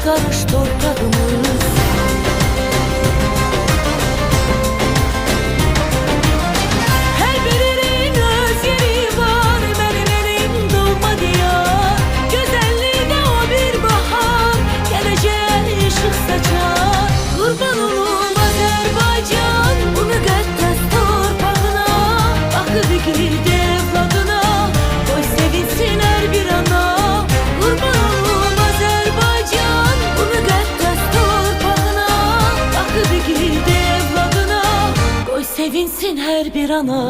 karış torpağımız. Her birinin öz yeri var, benim elim doğma diyar. Güzelliğine o bir bahar, geleceğe ışık saçar. Kurban olum Azerbaycan, bu müqəddəs torpağına. Bakıb igid evladına, qoy sevinsin hər bir ana. Kurban olum Azerbaycan, bu müqəddəs torpağına. Bakıb igid evladına, qoy sevinsin hər bir ana.